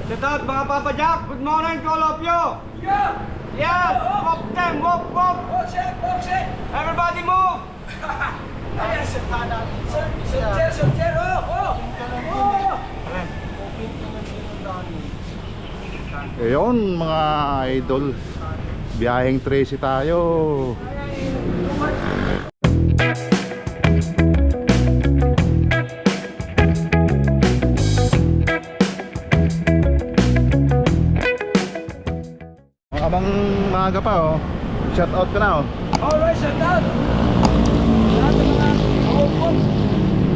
Shout out mga Papa Jack. Good morning to all of you. Yeah! Yes, walk them, walk. Box it! Everybody move. Ayan, Sir, oh! Ayun mga idol, biyaheng Tracy tayo. Abang maaga pa oh. Shout out ka na oh. Alright, shout out! Lahat ng mga kaupon.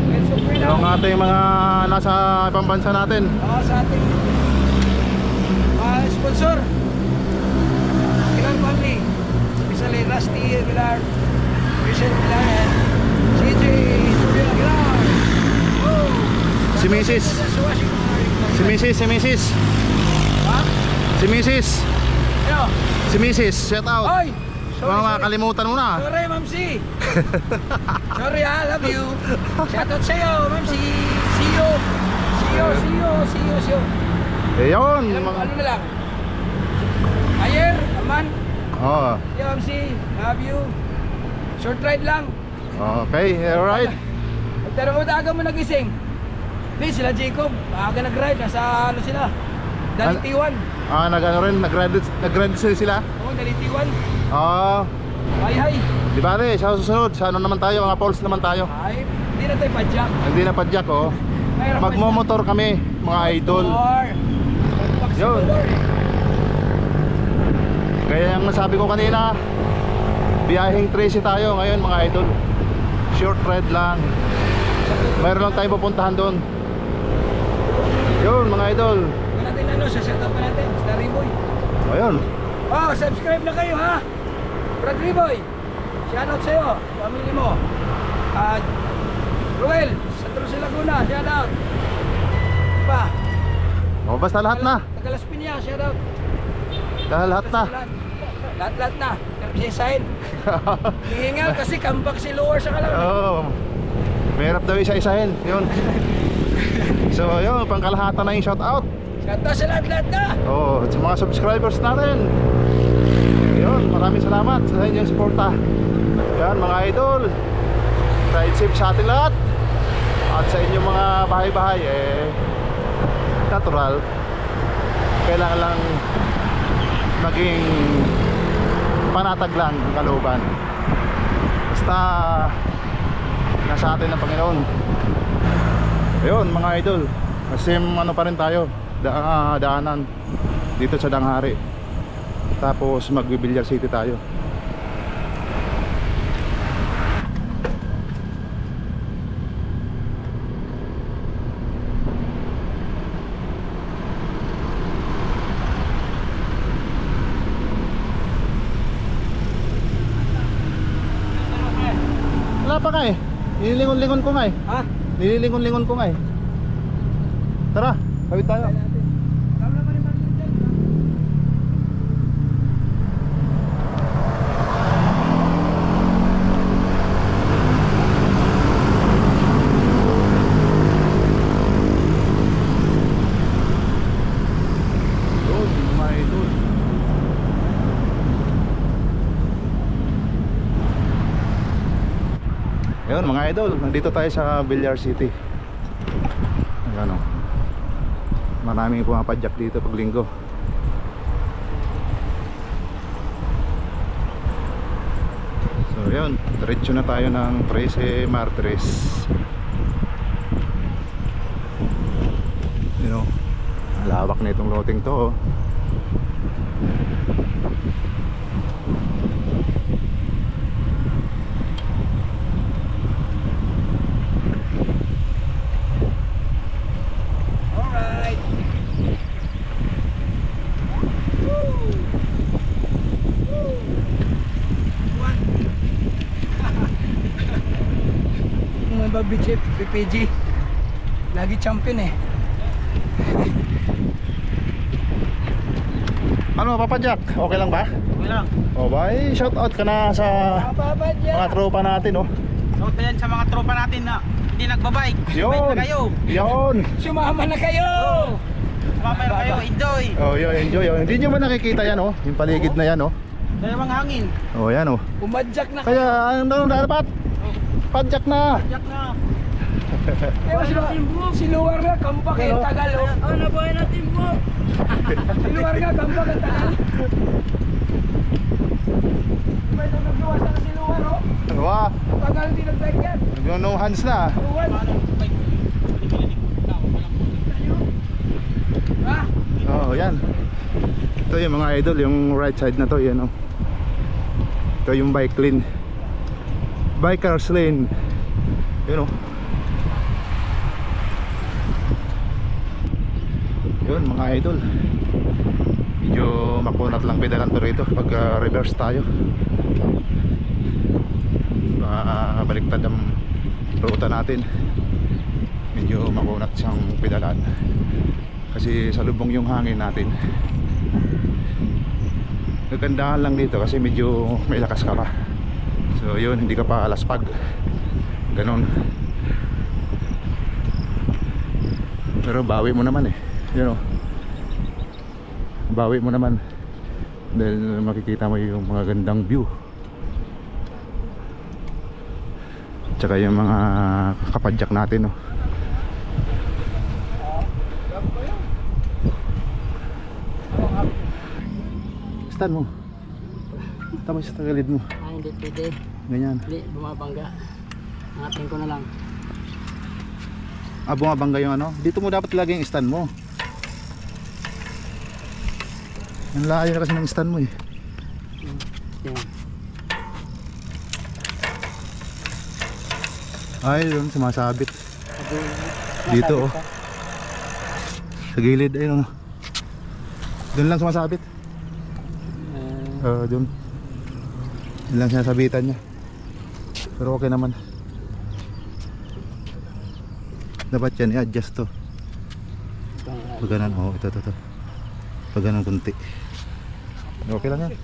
Let's go free Yung now. ating mga nasa ibang bansa natin. Sa ating sponsor. Ilan family. Especially Rusty Aguilar, Richard Aguilar, and CJ Julio Aguilar. Woo! Si Mrs. Si Mrs. Ha? Si Mrs. Ano? Si Mrs. Shout out. Oy! Mga kalimutan mo na. Sorry, Ma'am C. Sorry, I love you. Shoutout sa'yo, Ma'am C. See you. Ayun Ano mga... na lang? Ayer, Aman. Oh, See you, Ma'am C. Love you. Short ride lang. okay, alright. Pero kung aga mo nagising, please, sila Jacob. Aga nag-ride. Nasa ano sila? Dalitiwan. Nag-ready sila. Oo, Dalitiwan. Ah, Hi. di ba sa susunod, sa ano naman tayo, mga falls naman tayo. Ay, hindi na tayo padyak. Hindi na padyak oh. Mayroon Magmomotor kami, mga idol. Yun. Kaya yung nasabi ko kanina, biyaheng Tracy tayo ngayon mga idol. Short ride lang. Mayroon lang tayo pupuntahan doon. Yun mga idol. Huwag natin sa setup pa natin. Starry Boy. Ayun. Oh, subscribe na kayo ha. Brad Riboy. Shoutout sa'yo. Family mo. At Ruel. Sa Trusi Laguna. Shoutout. Pa. O basta lahat na. Tagalas Piña. Shoutout. Lahat na. Lahat na. Kapisisahin. Hihingal kasi kambak si Lower sa kalang. Oo. Mahirap daw isa-isahin. Yun. So yun, pangkalahatan na yung shout out. Shoutout sa lahat na. Oo, sa mga subscribers natin. Yun, maraming salamat sa inyong suporta. Yan mga idol, ride safe sa ating lahat. At sa inyong mga bahay-bahay natural, kailangan lang maging panatag lang ang kalooban. Basta nasa atin ng Panginoon. Ayun mga idol, same ano pa rin tayo, daanan dito sa Danghari. Tapos mag-Villar City tayo. Wala pa nga eh. Nililingon-lingon ko nga eh. Ha? Nililingon-lingon ko nga eh. Tara, kawit tayo. Ayun mga idol, nandito tayo sa Villar City. Ayan o. Maraming pumapadyak dito pag linggo. So yun, diretso na tayo ng 13 Martires. You know, lawak na itong loting to oh. BPG lagi champion eh. Ano Papa Jack? Okay lang ba? Okay lang. O ba, shout out ka na sa mga tropa natin oh. Shout out yan sa mga tropa natin na hindi nagbabike. Yun. Bike na kayo. Yun. Sumama na kayo. Sumama na kayo. Oh, yun, enjoy. Oh. Hindi nyo ba nakikita yan, oh? Yung paligid na yan, oh. Dalawang hangin. Oh, yan, oh. Umadyak na. Kaya, ano dapat? Padjak na. Jak na. Si luar nga, kampak yung tagal. Oh, nabuhay na timbok. Si luar nga, kampak ang tagal. Diba ito nagluwas na si luar, oh? Ano ba? Tagal din nag-bike yan. No hands na. Luwan. Ha? Oh, yan. Ito yung mga idol, yung right side na to, yan, oh. Ito yung bike lane. Bikers lane. Yun, oh. Yun, mga idol. Medyo makunat lang pedalan pero ito pag reverse tayo. Baliktad ang ruta natin. Medyo makunat siyang pedalan. Kasi sa lubong yung hangin natin. Kagandahan lang dito kasi medyo may lakas ka pa. So yun, hindi ka pa alaspag. Ganon. Pero bawi mo naman eh. Yun o. Bawi mo naman. Dahil makikita mo yung mga gandang view. Tsaka yung mga kapadyak natin o. Stand mo. Tapos sa tagalid mo. Hindi pwede. Ganyan. Hindi, bumabangga. Angatin ko na lang. Ah, bumabangga yung ano. Dito mo dapat lagi yung stand mo. Ang layo na kasi ng stand mo eh. Yan. Ay, doon sumasabit. Dito oh. Sa gilid ayun oh. Doon lang sumasabit. Doon. Doon lang sinasabitan niya. Pero okay naman. Dapat yan i-adjust to. Pag ganun, oh, ito. Pag ganun kunti. Okay lang yan.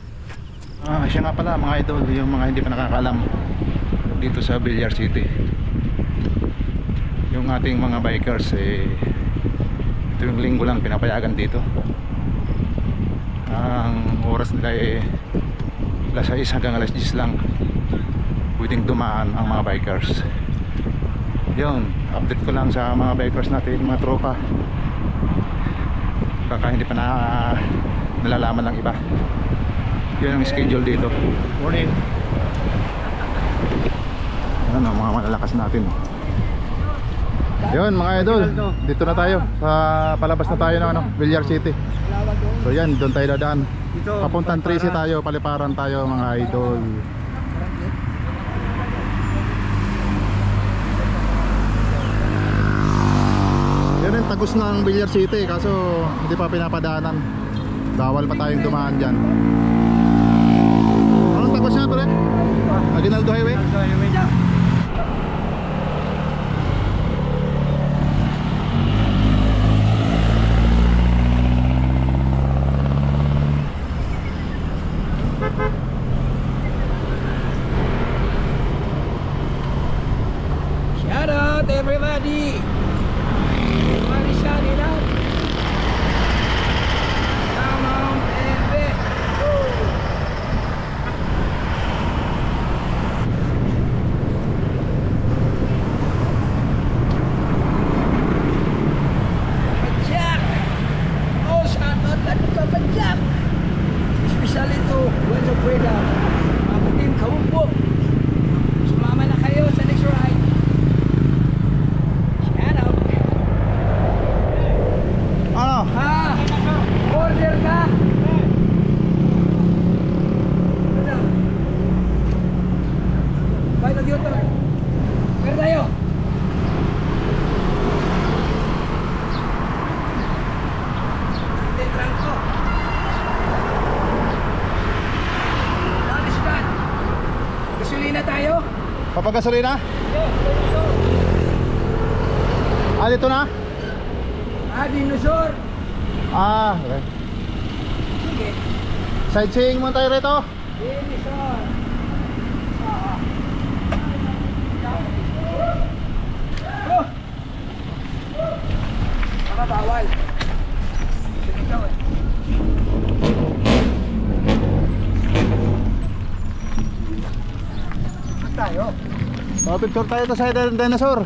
Siya nga pala mga idol, yung mga hindi pa nakakaalam dito sa Villar City. Yung ating mga bikers ito yung linggo lang pinapayagan dito. Ang oras nila alas 6 hanggang alas 10 lang pwedeng dumaan ang mga bikers. Yun, update ko lang sa mga bikers natin, mga tropa. Baka hindi pa nalalaman ng iba. Yun ang schedule dito. Morning. Ano, mga malalakas natin. Yun mga idol, dito na tayo sa palabas na tayo ng Villar City. So yan, doon tayo dadaan. Papuntang Tracy tayo, paliparan tayo mga idol. Yan yung tagos ng Villar City, kaso hindi pa pinapadaanan. Bawal pa tayong dumaan dyan. Anong tagos niya pre? Aguinaldo Highway? Shout out everybody. Everybody shout it out. Come on, baby. Pajak. Oh, shout out lang ito, Pajak. Especially to Buena Buena. Mga team Kawumbok. Sumama na kayo sa next ride. Shout out. Ano? Ah, order ka. Ano? Bayad na dito. Pwede tayo. Tetran ko. Nakalispan. Gasolina tayo. Papagasolina? Ah, dito na? Ah, dinosaur. Ah, okay. Sige. Sightseeing muna tayo rito. Dinosaur. Oh! Baka bawal. Ikaw eh. Open tour tayo sa dinosaur.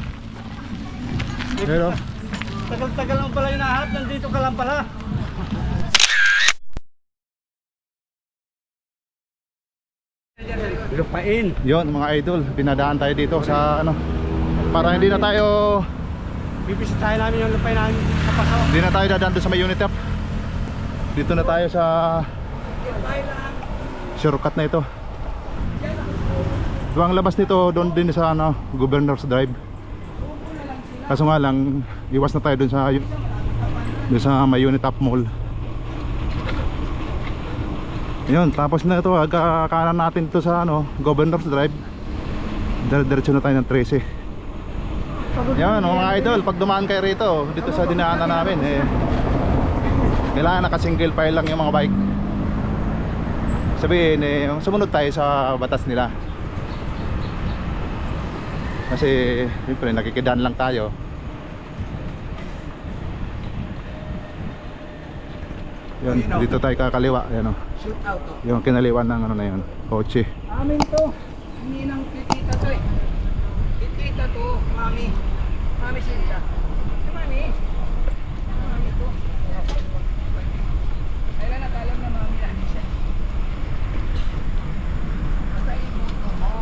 Pero Tagal-tagal lang pala yung nahat. Nandito ka lang pala. Lupain. yon mga idol, pinadaan tayo dito sa ano, para hindi na tayo Bibisitahin namin yung lupain namin sa paso. hindi na tayo dadaan doon sa may Unitap. Dito na tayo sa shortcut na ito. Ang labas nito doon din sa ano, Governor's Drive. Kaso nga lang, iwas na tayo doon sa may Unitap Mall. Yun, tapos na ito, kanan natin ito sa ano, Governor's Drive. Diretso na tayo ng 13. Yan mga idol, pag dumaan kayo rito, dito sa dinaanan namin kailangan naka-single file lang yung mga bike. Sabihin sumunod tayo sa batas nila. Kasi siyempre nakikidaan lang tayo. Yun, dito tayo kakaliwa. Yan o, Shoot out to. yung kinaliwan ng ano na yun, kotse. Amin to. Hindi nang titita to eh. Titita to, mami. Mami siya. Mami. Mami to. Kailan natalam na mami namin siya. Basta ibo ko mo.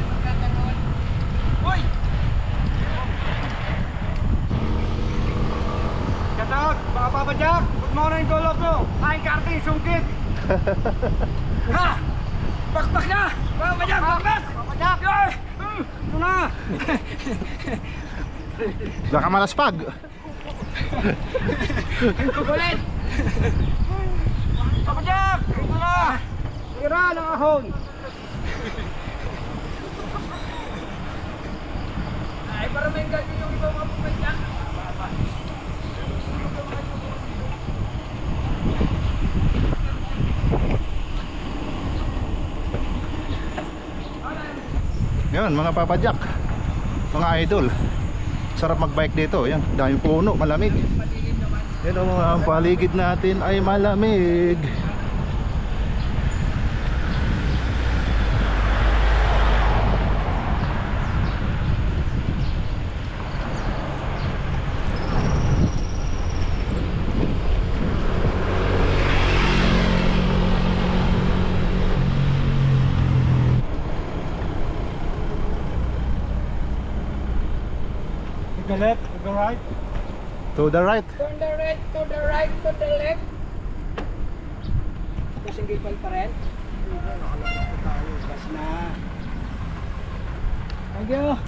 Magkakaroon. Hoy! Shout out, mga Papa Jack. Good morning, Golopyo. Kain karting, sungkit. Ha! Bakbak na! Papa Jack! Bakbak! Papa Jack. Yoy! Ito na. Baka malaspag. Ulit! Papa Jack. Ito na. Tira ng ahon. Ay, para may ganyan yung ibang mga Papa Jack. Yun mga Papa Jack, mga idol, sarap magbike dito. Yan, daming puno, malamig. Yan ang mga paligid natin ay malamig. To the left, to the right. To the right. Turn the right, to the right, to the left. Single file pa rin. Gas na. Thank you.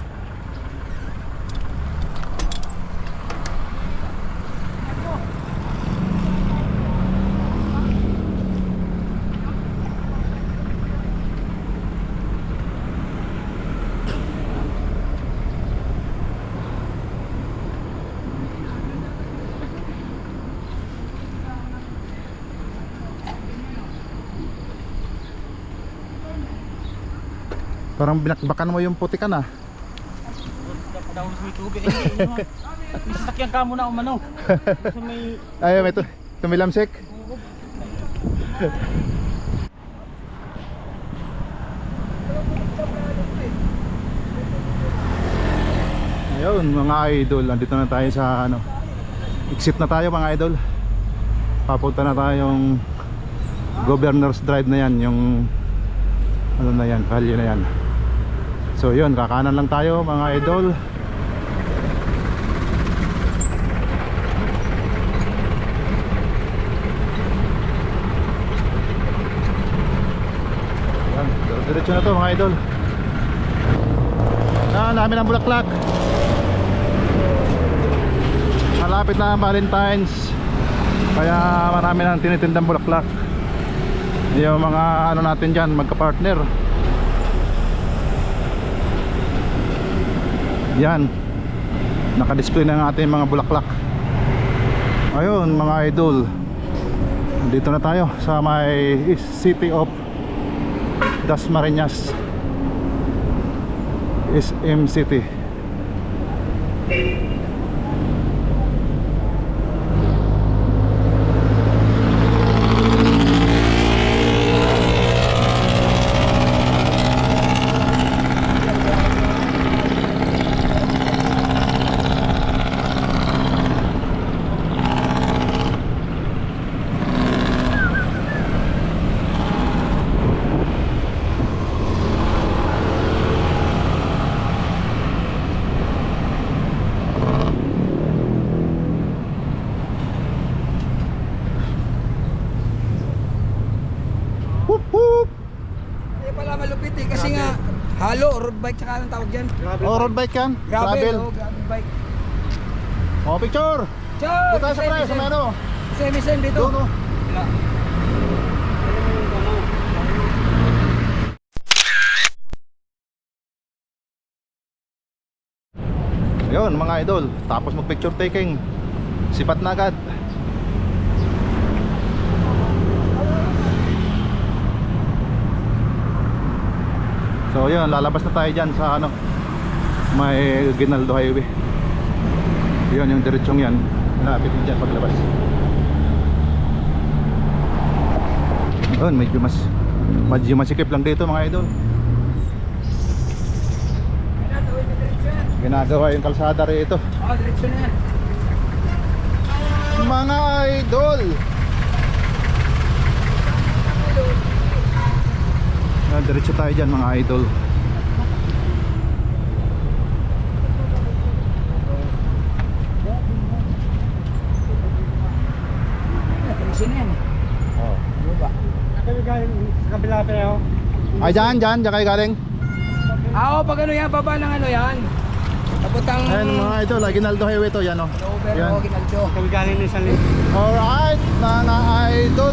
Parang binakbakan mo yung puti ka na. Daw sa may tubig. May sasakyan ka muna umano. Sa may... Ay, may tumilamsik. Ayun mga idol, nandito na tayo sa ano, exit na tayo mga idol. Papunta na tayong Governor's Drive na yan, yung ano na yan, kalye na yan. So yun, kakanan lang tayo mga idol. Yan, diretso na to mga idol. Namin ang Bulaklak. Malapit na ang Valentine's, kaya marami nang tinitindang bulaklak. Yung mga ano natin dyan, magka-partner. Yan, naka-display na ng ating mga bulaklak. Ayun mga idol, dito na tayo sa may City of Dasmariñas, SM City. bike tsaka anong tawag dyan? Oh, road bike yan. Gravel, oh, gravel bike. Oh, picture. Ciao! Dito tayo sa pre, sa meno. Semi dito. Doon, oh. Yun mga idol, tapos mag picture taking, sipat na agad. So yun, lalabas na tayo dyan sa ano, may Ginaldo Highway. Yun yung diretsong yan, lapit din dyan paglabas. Yun, medyo masikip lang dito mga idol. Ginagawa yung kalsada rito. Oh, diretso na yan. Mga idol, diretso tayo dyan mga idol. Diretso na yan. Oh. Ano ba? Sa kabila pa yun. Ay dyan kayo galing. Oo, pag ano yan, baba ng ano yan. Taputang... Ayan mga idol, Ginaldo Highway to, yan o. Over, Yan. oh, Ginaldo. Kami galing ng isang linggo. Alright mga idol.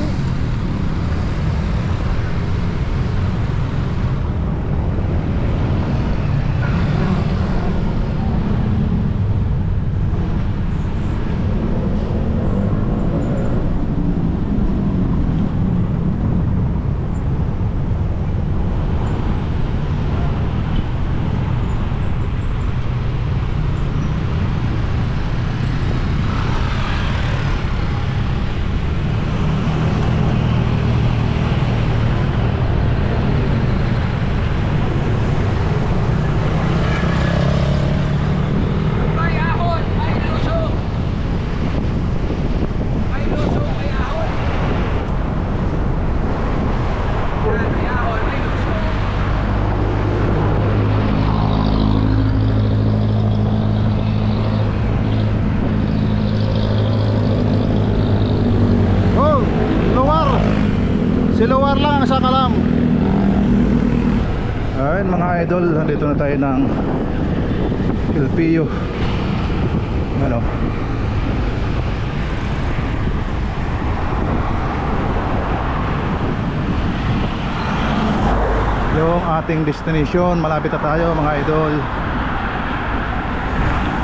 May ahon, may lusong. May lusong, may ahon. Yan, may ahon, may lusong. Oh, luwar. Si luwar lang sa kalam. Ayun mga idol, nandito na tayo ng LPU. Ano? Yung ating destination, malapit na tayo mga idol.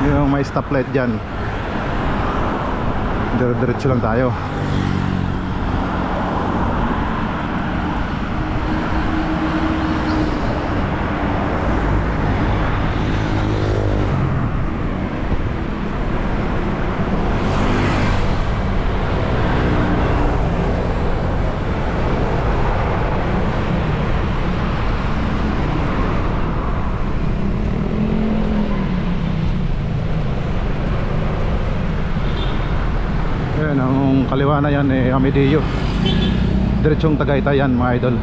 Yung may stoplight dyan. Diretso lang tayo. Ayan, ang kaliwa na yan Amedillo. Diretsong Tagaytay yan mga idol.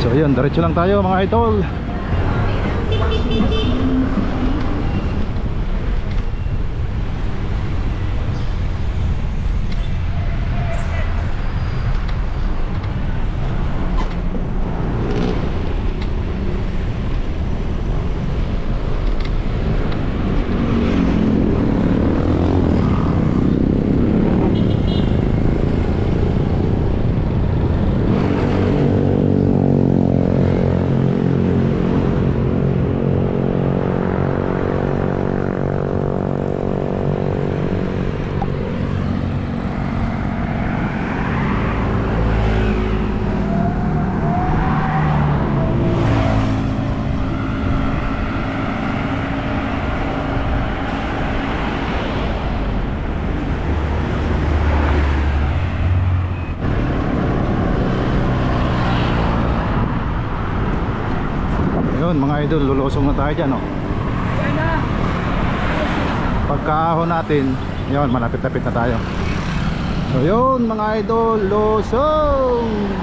So yun, diretso lang tayo mga idol. Yun mga idol, lulusong na tayo dyan, oh. Yan na. Pagkaahon natin, yun, malapit-lapit na tayo. So yun mga idol, lusong!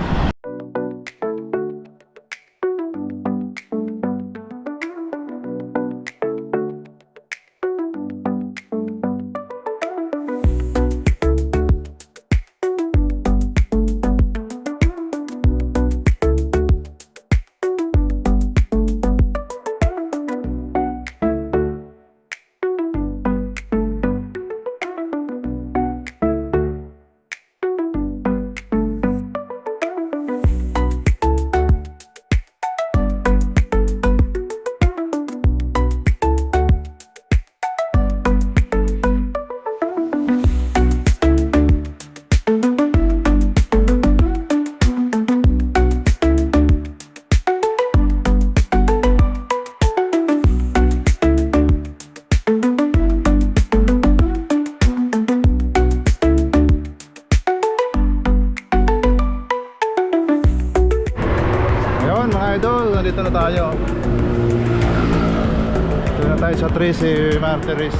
Tracy Martires.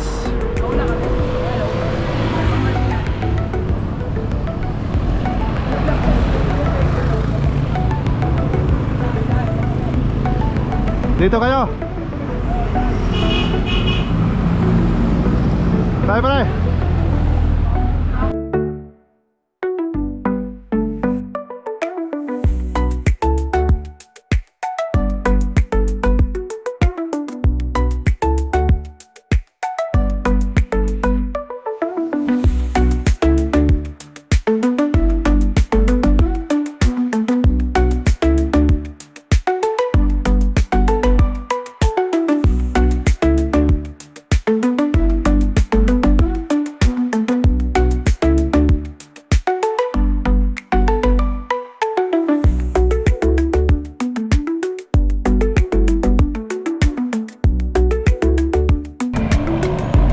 Dito kayo. Tayo pare.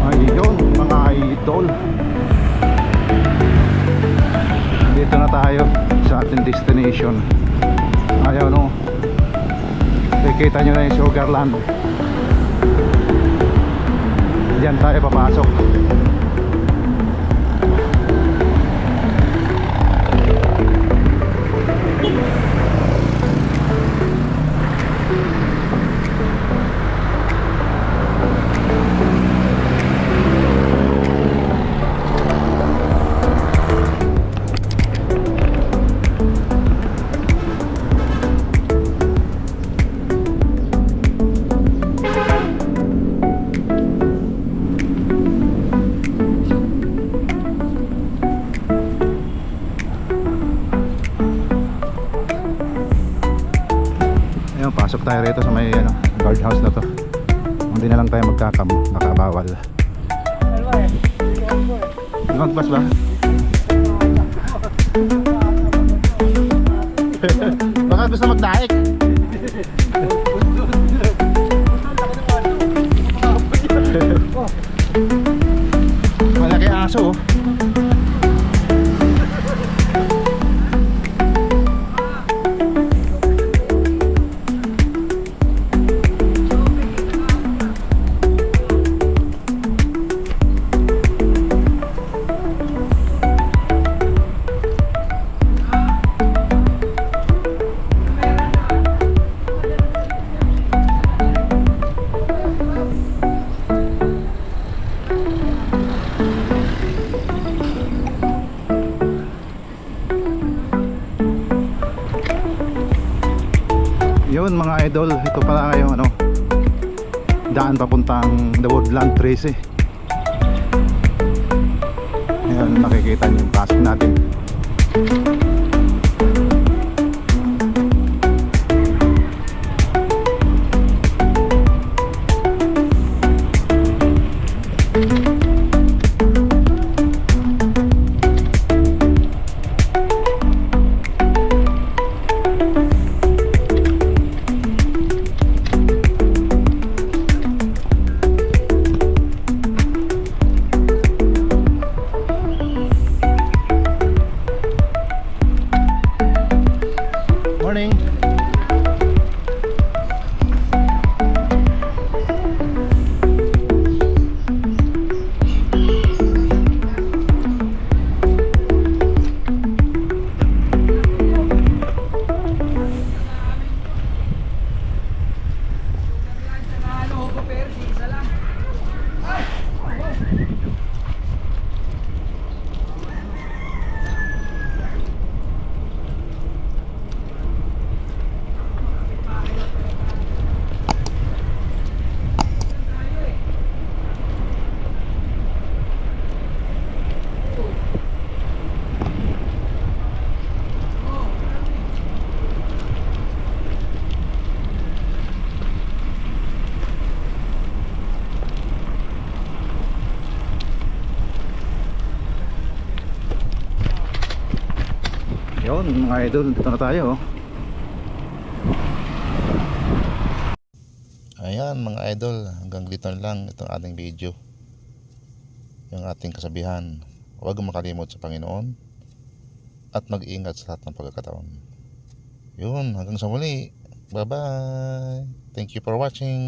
Ayun mga idol, dito na tayo sa ating destination. Ayun o, nakikita nyo na yung Sugarland. Diyan tayo papasok. Ayun, pasok tayo rito sa may guardhouse na to. Hindi na lang tayo magkakam, nakabawal. Magpas ba? Baka gusto magdaik. Malaki aso oh. Yun mga idol, ito pala yung daan papuntang The Woodland Tracy. Ayan, makikita nyo yung pasok natin. Morning. Yun mga idol, dito na tayo. Ayan mga idol, hanggang dito na lang itong ating video. Yung ating kasabihan, huwag makalimot sa Panginoon at mag-iingat sa lahat ng pagkakataon. Yun, hanggang sa muli. Bye bye. Thank you for watching.